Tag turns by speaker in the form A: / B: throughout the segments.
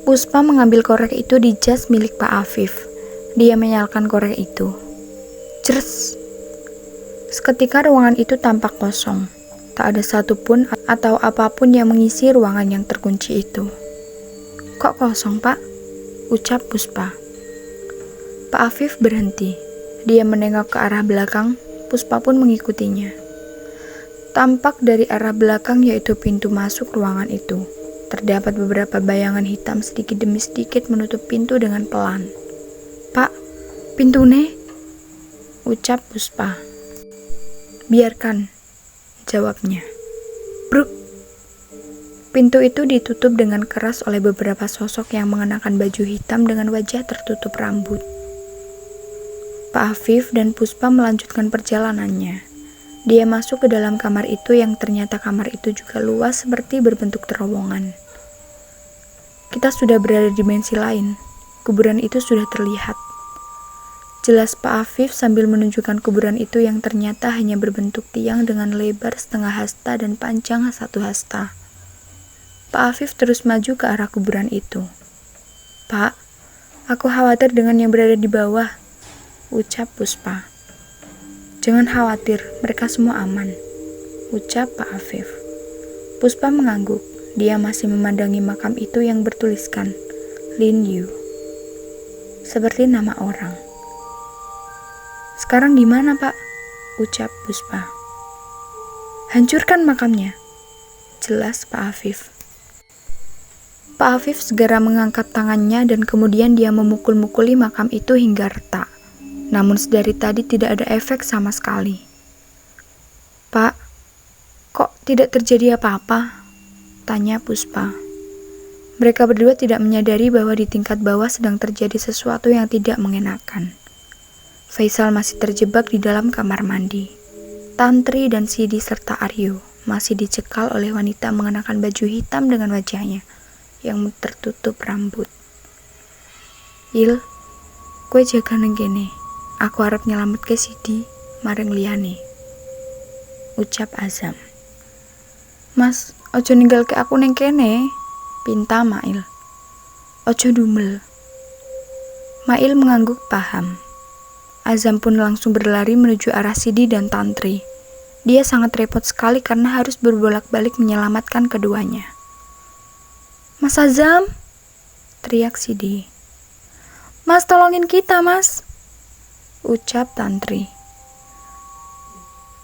A: Puspa mengambil korek itu di jas milik Pak Afif. Dia menyalakan korek itu. Jers. Seketika ruangan itu tampak kosong. Tak ada satupun atau apapun yang mengisi ruangan yang terkunci itu. Kok kosong, Pak? Ucap Puspa. Pak Afif berhenti. Dia menengok ke arah belakang. Puspa pun mengikutinya. Tampak dari arah belakang yaitu pintu masuk ruangan itu. Terdapat beberapa bayangan hitam sedikit demi sedikit menutup pintu dengan pelan. Pak, pintu ne? Ucap Puspa. Biarkan, jawabnya. Bruk. Pintu itu ditutup dengan keras oleh beberapa sosok yang mengenakan baju hitam dengan wajah tertutup rambut. Pak Afif dan Puspa melanjutkan perjalanannya. Dia masuk ke dalam kamar itu yang ternyata kamar itu juga luas seperti berbentuk terowongan. Kita sudah berada di dimensi lain. Kuburan itu sudah terlihat. Jelas Pak Afif sambil menunjukkan kuburan itu yang ternyata hanya berbentuk tiang dengan lebar setengah hasta dan panjang 1 hasta. Pak Afif terus maju ke arah kuburan itu. Pak, aku khawatir dengan yang berada di bawah, ucap Puspa. Jangan khawatir, mereka semua aman, ucap Pak Afif. Puspa mengangguk. Dia masih memandangi makam itu yang bertuliskan Lin Yu. Seperti nama orang. Sekarang gimana, Pak? Ucap Puspa. Hancurkan makamnya, jelas Pak Afif. Pak Afif segera mengangkat tangannya dan kemudian dia memukul-mukuli makam itu hingga retak. Namun sedari tadi tidak ada efek sama sekali. Pak, kok tidak terjadi apa-apa? Tanya Puspa. Mereka berdua tidak menyadari bahwa di tingkat bawah sedang terjadi sesuatu yang tidak mengenakan. Faisal masih terjebak di dalam kamar mandi. Tantri dan Sidi serta Aryo masih dicekal oleh wanita mengenakan baju hitam dengan wajahnya yang tertutup rambut. Il, kue jaga neng kene. Aku harap nyelamet ke Sidi, mareng liyane. Ucap Azam. Mas, ojo ninggal ke aku neng kene, pinta Mail. Ojo dumel. Mail mengangguk paham. Azam pun langsung berlari menuju arah Sidi dan Tantri. Dia sangat repot sekali karena harus berbolak-balik menyelamatkan keduanya. Mas Azam, teriak Sidi. Mas, tolongin kita, Mas, ucap Tantri.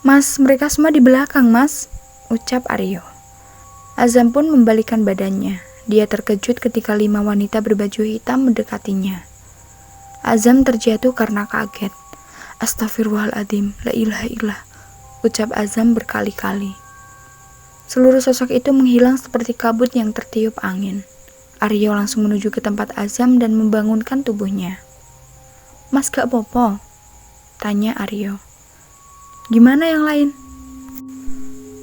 A: Mas, mereka semua di belakang, Mas, ucap Aryo. Azam pun membalikkan badannya. Dia terkejut ketika 5 wanita berbaju hitam mendekatinya. Azam terjatuh karena kaget. Astagfirullahaladzim, la ilaha illallah, ucap Azam berkali-kali. Seluruh sosok itu menghilang seperti kabut yang tertiup angin. Aryo langsung menuju ke tempat Azam dan membangunkan tubuhnya. Mas gak popo? Tanya Aryo. Gimana yang lain?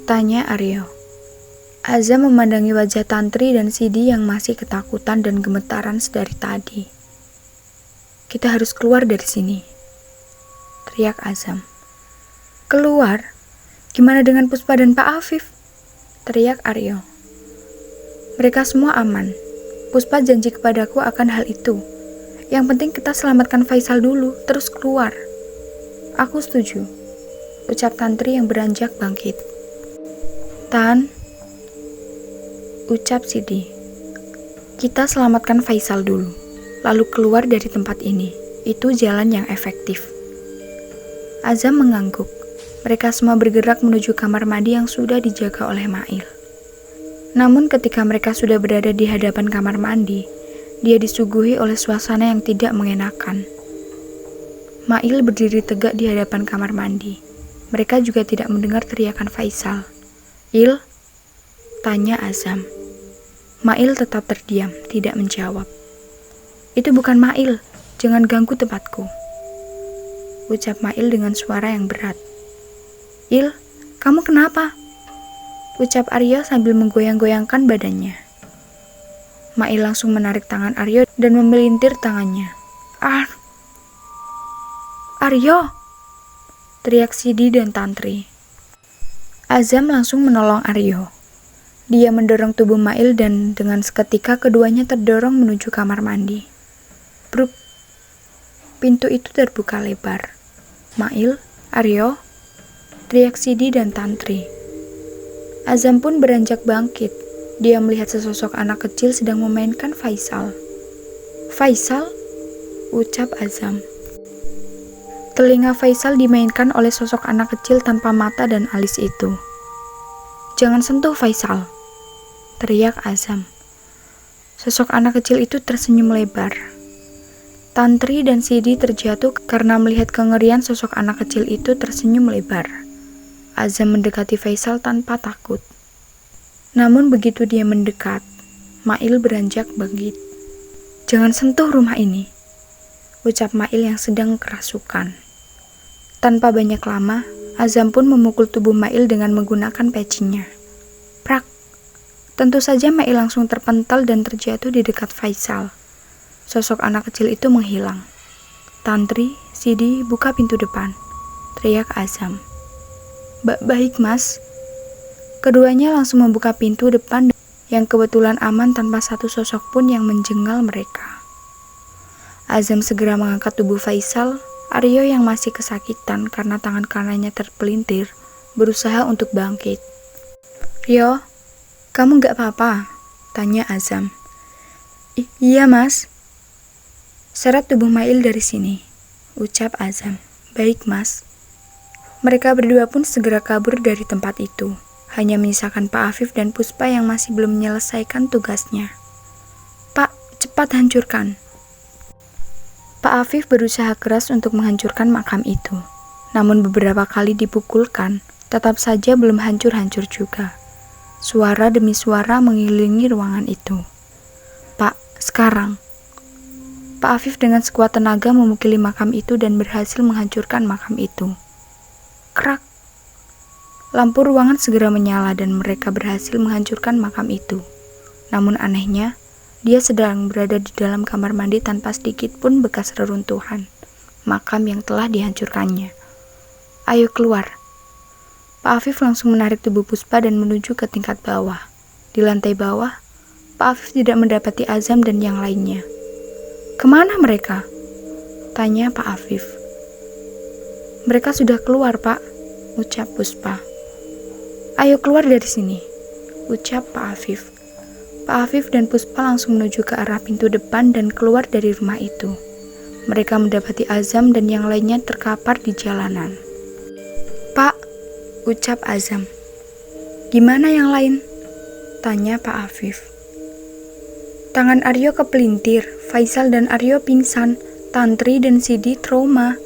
A: Tanya Aryo. Azam memandangi wajah Tantri dan Sidi yang masih ketakutan dan gemetaran sedari tadi. Kita harus keluar dari sini, teriak Azam. Keluar? Gimana dengan Puspa dan Pak Afif? Teriak Aryo. Mereka semua aman. Puspa janji kepadaku akan hal itu. Yang penting kita selamatkan Faisal dulu, terus keluar. Aku setuju, ucap Tantri yang beranjak bangkit. Tan, ucap Sidi. Kita selamatkan Faisal dulu, lalu keluar dari tempat ini. Itu jalan yang efektif. Azam mengangguk. Mereka semua bergerak menuju kamar mandi yang sudah dijaga oleh Mail. Namun ketika mereka sudah berada di hadapan kamar mandi, dia disuguhi oleh suasana yang tidak mengenakan. Mail berdiri tegak di hadapan kamar mandi. Mereka juga tidak mendengar teriakan Faisal. Il? Tanya Azam. Mail tetap terdiam, tidak menjawab. Itu bukan Mail, jangan ganggu tempatku, ucap Mail dengan suara yang berat. Il, kamu kenapa? Ucap Aryo sambil menggoyang-goyangkan badannya. Mail langsung menarik tangan Aryo dan memelintir tangannya. Aryo! Teriak Sidi dan Tantri. Azam langsung menolong Aryo. Dia mendorong tubuh Mail dan dengan seketika keduanya terdorong menuju kamar mandi. Bruk. Pintu itu terbuka lebar. Mail, Aryo, teriak Sidi dan Tantri. Azam pun beranjak bangkit. Dia melihat sesosok anak kecil sedang memainkan Faisal. Faisal? Ucap Azam. Telinga Faisal dimainkan oleh sosok anak kecil tanpa mata dan alis itu. Jangan sentuh Faisal, teriak Azam. Sosok anak kecil itu tersenyum lebar. Tantri dan Sidi terjatuh karena melihat kengerian sosok anak kecil itu tersenyum lebar. Azam mendekati Faisal tanpa takut. Namun begitu dia mendekat, Mail beranjak bangkit. Jangan sentuh rumah ini, ucap Mail yang sedang kerasukan. Tanpa banyak lama, Azam pun memukul tubuh Mail dengan menggunakan pecinya. Prak! Tentu saja Mail langsung terpental dan terjatuh di dekat Faisal. Sosok anak kecil itu menghilang. Tantri, Sidi, buka pintu depan, teriak Azam. Baik mas. Keduanya langsung membuka pintu depan yang kebetulan aman tanpa satu sosok pun yang menjengkel mereka. Azam segera mengangkat tubuh Faisal. Aryo yang masih kesakitan karena tangan kanannya terpelintir, berusaha untuk bangkit. Ryo, kamu gak apa-apa? Tanya Azam. Iya mas. Seret tubuh Mail dari sini, ucap Azam. Baik mas. Mereka berdua pun segera kabur dari tempat itu. Hanya menyisakan Pak Afif dan Puspa yang masih belum menyelesaikan tugasnya. Pak, cepat hancurkan. Pak Afif berusaha keras untuk menghancurkan makam itu. Namun beberapa kali dipukulkan, tetap saja belum hancur-hancur juga. Suara demi suara mengelilingi ruangan itu. Pak, sekarang. Pak Afif dengan sekuat tenaga memukuli makam itu dan berhasil menghancurkan makam itu. Krak. Lampu ruangan segera menyala dan mereka berhasil menghancurkan makam itu. Namun anehnya, dia sedang berada di dalam kamar mandi tanpa sedikit pun bekas reruntuhan makam yang telah dihancurkannya. Ayo keluar. Pak Afif langsung menarik tubuh Puspa dan menuju ke tingkat bawah. Di lantai bawah, Pak Afif tidak mendapati Azam dan yang lainnya. Kemana mereka? Tanya Pak Afif. Mereka sudah keluar, Pak, ucap Puspa. Ayo keluar dari sini, ucap Pak Afif. Pak Afif dan Puspa langsung menuju ke arah pintu depan dan keluar dari rumah itu. Mereka mendapati Azam dan yang lainnya terkapar di jalanan. Pak, ucap Azam. Gimana yang lain? Tanya Pak Afif. Tangan Aryo kepelintir, Faisal dan Aryo pingsan, Tantri dan Sidi trauma.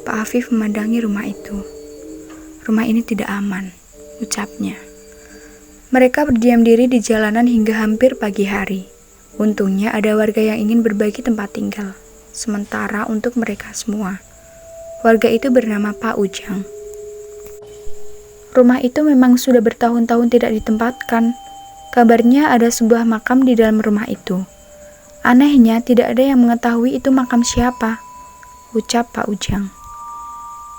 A: Pak Afif memandangi rumah itu. Rumah ini tidak aman, ucapnya. Mereka berdiam diri di jalanan hingga hampir pagi hari. Untungnya ada warga yang ingin berbagi tempat tinggal. Sementara untuk mereka semua, warga itu bernama Pak Ujang. Rumah itu memang sudah bertahun-tahun tidak ditempatkan. Kabarnya ada sebuah makam di dalam rumah itu. Anehnya tidak ada yang mengetahui itu makam siapa, ucap Pak Ujang.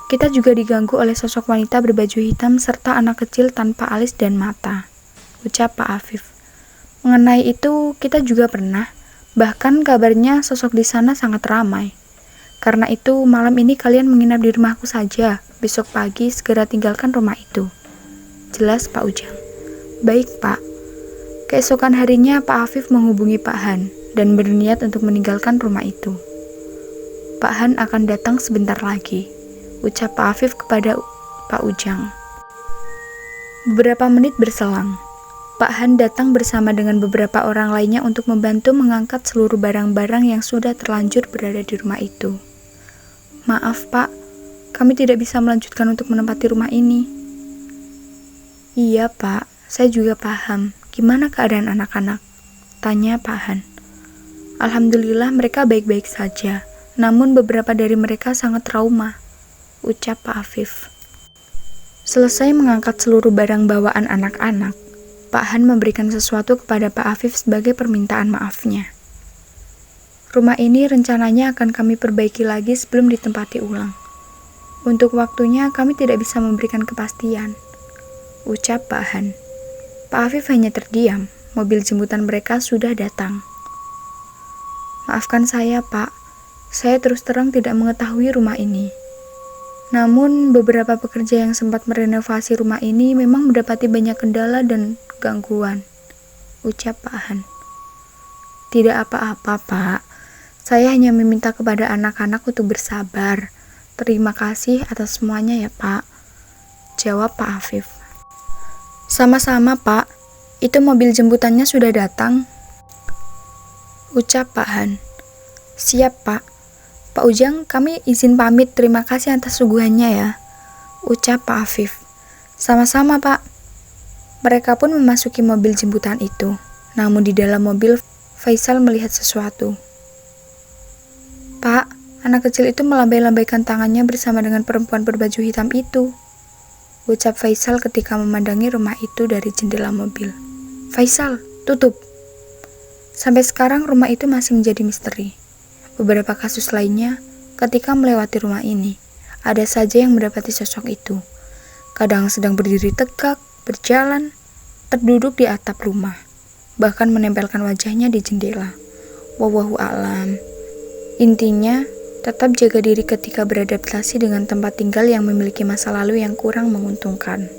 A: Kita juga diganggu oleh sosok wanita berbaju hitam serta anak kecil tanpa alis dan mata, ucap Pak Afif. Mengenai itu kita juga pernah, bahkan kabarnya sosok di sana sangat ramai. Karena itu malam ini kalian menginap di rumahku saja, besok pagi segera tinggalkan rumah itu, jelas Pak Ujang. Baik Pak. Keesokan harinya Pak Afif menghubungi Pak Han dan berniat untuk meninggalkan rumah itu. Pak Han akan datang sebentar lagi, ucap Pak Afif kepada Pak Ujang. Beberapa menit berselang, Pak Han datang bersama dengan beberapa orang lainnya untuk membantu mengangkat seluruh barang-barang yang sudah terlanjur berada di rumah itu. Maaf Pak, kami tidak bisa melanjutkan untuk menempati rumah ini. Iya Pak, saya juga paham. Gimana keadaan anak-anak? Tanya Pak Han. Alhamdulillah mereka baik-baik saja, namun beberapa dari mereka sangat trauma, ucap Pak Afif. Selesai mengangkat seluruh barang bawaan anak-anak, Pak Han memberikan sesuatu kepada Pak Afif sebagai permintaan maafnya. Rumah ini rencananya akan kami perbaiki lagi sebelum ditempati ulang. Untuk waktunya kami tidak bisa memberikan kepastian, ucap Pak Han. Pak Afif hanya terdiam. Mobil jemputan mereka sudah datang. Maafkan saya, Pak. Saya terus terang tidak mengetahui rumah ini. Namun, beberapa pekerja yang sempat merenovasi rumah ini memang mendapati banyak kendala dan gangguan, ucap Pak Han. Tidak apa-apa, Pak. Saya hanya meminta kepada anak-anak untuk bersabar. Terima kasih atas semuanya ya, Pak. Jawab Pak Afif. Sama-sama, Pak. Itu mobil jemputannya sudah datang. Ucap Pak Han. Siap, Pak. Pak Ujang, kami izin pamit. Terima kasih atas suguhannya ya. Ucap Pak Afif. Sama-sama, Pak. Mereka pun memasuki mobil jemputan itu. Namun di dalam mobil, Faisal melihat sesuatu. Pak, anak kecil itu melambai-lambaikan tangannya bersama dengan perempuan berbaju hitam itu. Ucap Faisal ketika memandangi rumah itu dari jendela mobil. Faisal, tutup. Sampai sekarang rumah itu masih menjadi misteri. Beberapa kasus lainnya, ketika melewati rumah ini, ada saja yang mendapati sosok itu. Kadang sedang berdiri tegak, berjalan, terduduk di atap rumah, bahkan menempelkan wajahnya di jendela. Wallahu a'lam. Intinya, tetap jaga diri ketika beradaptasi dengan tempat tinggal yang memiliki masa lalu yang kurang menguntungkan.